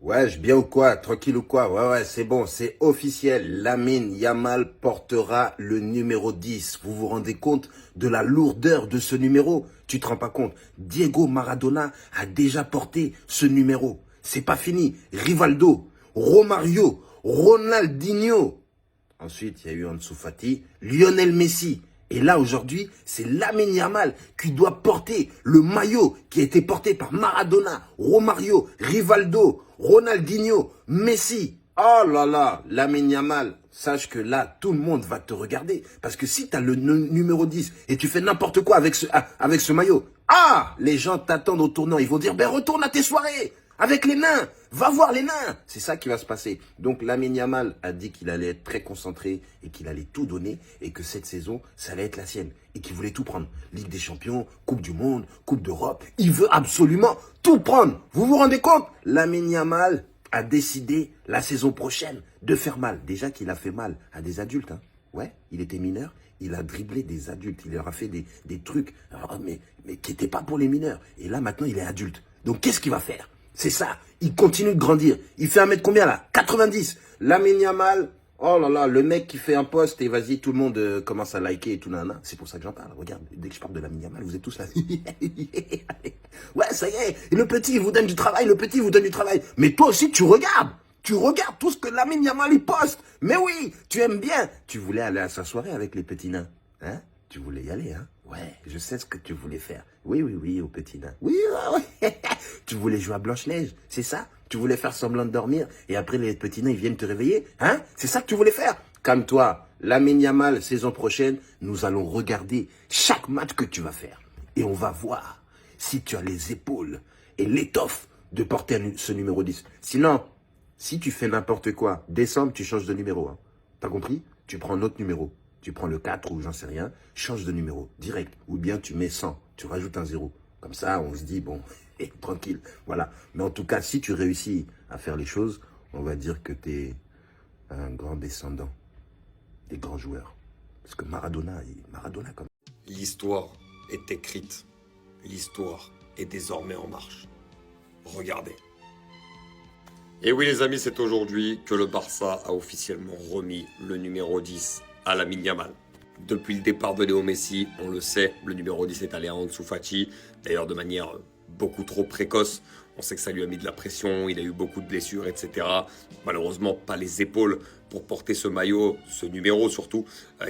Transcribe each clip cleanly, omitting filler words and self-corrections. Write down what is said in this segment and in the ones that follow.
Ouais, bien ou quoi? Tranquille ou quoi? Ouais, c'est bon, c'est officiel. Lamine Yamal portera le numéro 10. Vous vous rendez compte de la lourdeur de ce numéro? Tu te rends pas compte? Diego Maradona a déjà porté ce numéro. C'est pas fini. Rivaldo, Romario, Ronaldinho. Ensuite, il y a eu Ansu Fati, Lionel Messi. Et là, aujourd'hui, c'est Lamine Yamal qui doit porter le maillot qui a été porté par Maradona, Romario, Rivaldo, Ronaldinho, Messi. Oh là là, Lamine Yamal, sache que là, tout le monde va te regarder. Parce que si tu as le numéro 10 et tu fais n'importe quoi avec ce maillot, les gens t'attendent au tournant. Ils vont dire, ben retourne à tes soirées avec les nains. Va voir les nains. C'est ça qui va se passer. Donc Lamine Yamal a dit qu'il allait être très concentré et qu'il allait tout donner et que cette saison, ça allait être la sienne. Et qu'il voulait tout prendre. Ligue des Champions, Coupe du Monde, Coupe d'Europe. Il veut absolument tout prendre. Vous vous rendez compte? Lamine Yamal a décidé la saison prochaine de faire mal. Déjà qu'il a fait mal à des adultes. Hein. Ouais, il était mineur. Il a dribblé des adultes. Il leur a fait des trucs mais qui n'étaient pas pour les mineurs. Et là, maintenant, il est adulte. Donc, qu'est-ce qu'il va faire? C'est ça, il continue de grandir. Il fait 1 mètre combien là? 90. Lamine Yamal, oh là là, le mec qui fait un post et vas-y, tout le monde commence à liker et tout, nana. C'est pour ça que j'en parle. Regarde, dès que je parle de Lamine Yamal, vous êtes tous là. Ouais, ça y est, et le petit, il vous donne du travail, le petit, il vous donne du travail. Mais toi aussi, tu regardes. Tu regardes tout ce que Lamine Yamal, il poste. Mais oui, tu aimes bien. Tu voulais aller à sa soirée avec les petits nains. Hein? Tu voulais y aller, hein? Ouais, je sais ce que tu voulais faire. Oui, au petit nain. Oui, ouais. Tu voulais jouer à Blanche-Neige, c'est ça? Tu voulais faire semblant de dormir et après les petits nains, ils viennent te réveiller? Hein? C'est ça que tu voulais faire? Calme-toi. Lamine Yamal, saison prochaine, nous allons regarder chaque match que tu vas faire. Et on va voir si tu as les épaules et l'étoffe de porter ce numéro 10. Sinon, si tu fais n'importe quoi, décembre, tu changes de numéro. Hein. T'as compris? Tu prends un autre numéro. Tu prends le 4 ou j'en sais rien, change de numéro, direct. Ou bien tu mets 100, tu rajoutes un 0. Comme ça, on se dit, bon, tranquille. Voilà. Mais en tout cas, si tu réussis à faire les choses, on va dire que tu es un grand descendant des grands joueurs. Parce que Maradona comme... L'histoire est écrite. L'histoire est désormais en marche. Regardez. Et oui les amis, c'est aujourd'hui que le Barça a officiellement remis le numéro 10 à Lamine Yamal. Depuis le départ de Léo Messi, on le sait, le numéro 10 est allé à Ansu Fati, d'ailleurs de manière beaucoup trop précoce. On sait que ça lui a mis de la pression, il a eu beaucoup de blessures, etc. Malheureusement, pas les épaules pour porter ce maillot, ce numéro surtout,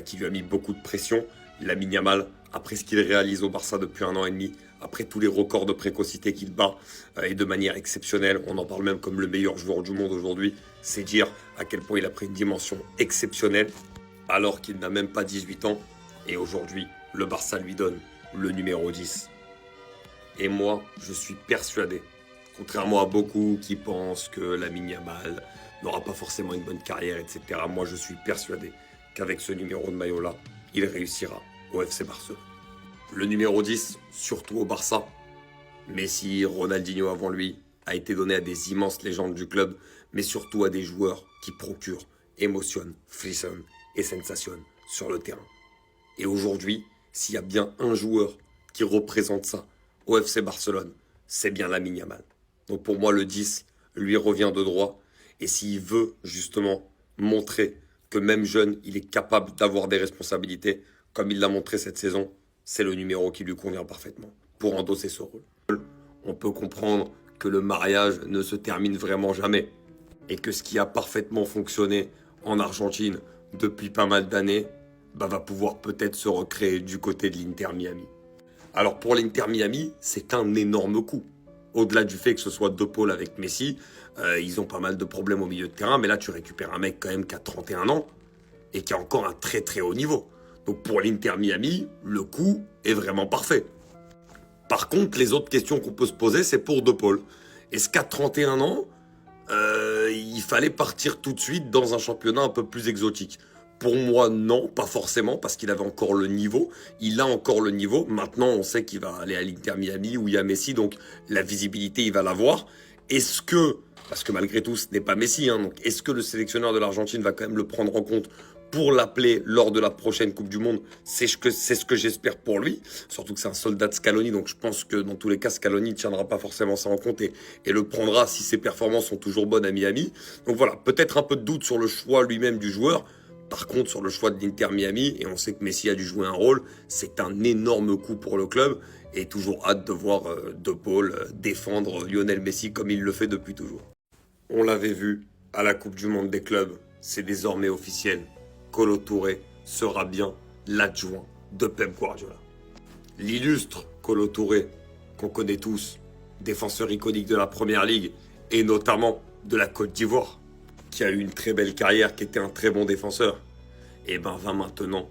qui lui a mis beaucoup de pression. Lamine Yamal, après ce qu'il réalise au Barça depuis 1 an et demi, après tous les records de précocité qu'il bat, et de manière exceptionnelle, on en parle même comme le meilleur joueur du monde aujourd'hui, c'est dire à quel point il a pris une dimension exceptionnelle, alors qu'il n'a même pas 18 ans, et aujourd'hui, le Barça lui donne le numéro 10. Et moi, je suis persuadé, contrairement à beaucoup qui pensent que Lamine Yamal n'aura pas forcément une bonne carrière, etc. Moi, je suis persuadé qu'avec ce numéro de maillot-là, il réussira au FC Barcelone. Le numéro 10, surtout au Barça, Messi, Ronaldinho avant lui, a été donné à des immenses légendes du club, mais surtout à des joueurs qui procurent, émotionnent, frissonnent et sensationnent sur le terrain. Et aujourd'hui, s'il y a bien un joueur qui représente ça au FC Barcelone, c'est bien Lamine Yamal. Donc pour moi, le 10 lui revient de droit. Et s'il veut justement montrer que même jeune, il est capable d'avoir des responsabilités, comme il l'a montré cette saison, c'est le numéro qui lui convient parfaitement pour endosser ce rôle. On peut comprendre que le mariage ne se termine vraiment jamais et que ce qui a parfaitement fonctionné en Argentine depuis pas mal d'années va pouvoir peut-être se recréer du côté de l'Inter Miami. Alors pour l'Inter Miami, c'est un énorme coup. Au-delà du fait que ce soit deux pôles avec Messi, ils ont pas mal de problèmes au milieu de terrain, mais là tu récupères un mec quand même qui a 31 ans et qui a encore un très très haut niveau. Donc pour l'Inter Miami, le coup est vraiment parfait. Par contre, les autres questions qu'on peut se poser, c'est pour De Paul. Est-ce qu'à 31 ans, il fallait partir tout de suite dans un championnat un peu plus exotique? Pour moi, non, pas forcément, parce qu'il avait encore le niveau. Il a encore le niveau. Maintenant, on sait qu'il va aller à l'Inter Miami où il y a Messi, donc la visibilité, il va l'avoir. Est-ce que, parce que malgré tout, ce n'est pas Messi, hein, donc est-ce que le sélectionneur de l'Argentine va quand même le prendre en compte pour l'appeler lors de la prochaine Coupe du Monde. C'est ce que j'espère pour lui. Surtout que c'est un soldat de Scaloni, donc je pense que dans tous les cas, Scaloni ne tiendra pas forcément ça en compte et le prendra si ses performances sont toujours bonnes à Miami. Donc voilà, peut-être un peu de doute sur le choix lui-même du joueur. Par contre, sur le choix de l'Inter Miami, et on sait que Messi a dû jouer un rôle, c'est un énorme coup pour le club. Et toujours hâte de voir De Paul défendre Lionel Messi comme il le fait depuis toujours. On l'avait vu à la Coupe du Monde des clubs, c'est désormais officiel. Kolo Touré sera bien l'adjoint de Pep Guardiola. L'illustre Kolo Touré, qu'on connaît tous, défenseur iconique de la Première Ligue et notamment de la Côte d'Ivoire, qui a eu une très belle carrière, qui était un très bon défenseur, et va maintenant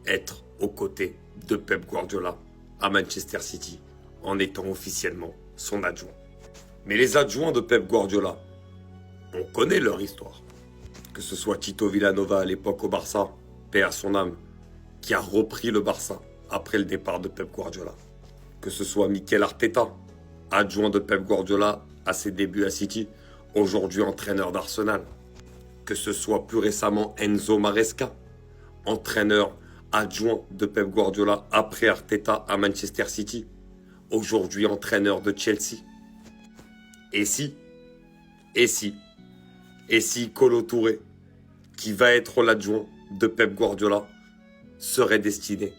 être aux côtés de Pep Guardiola à Manchester City, en étant officiellement son adjoint. Mais les adjoints de Pep Guardiola, on connaît leur histoire. Que ce soit Tito Villanova à l'époque au Barça, paix à son âme, qui a repris le Barça après le départ de Pep Guardiola. Que ce soit Mikel Arteta, adjoint de Pep Guardiola à ses débuts à City, aujourd'hui entraîneur d'Arsenal. Que ce soit plus récemment Enzo Maresca, entraîneur adjoint de Pep Guardiola après Arteta à Manchester City, aujourd'hui entraîneur de Chelsea. Et si Kolo Touré, qui va être l'adjoint de Pep Guardiola, serait destiné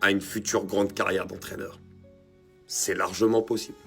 à une future grande carrière d'entraîneur? C'est largement possible.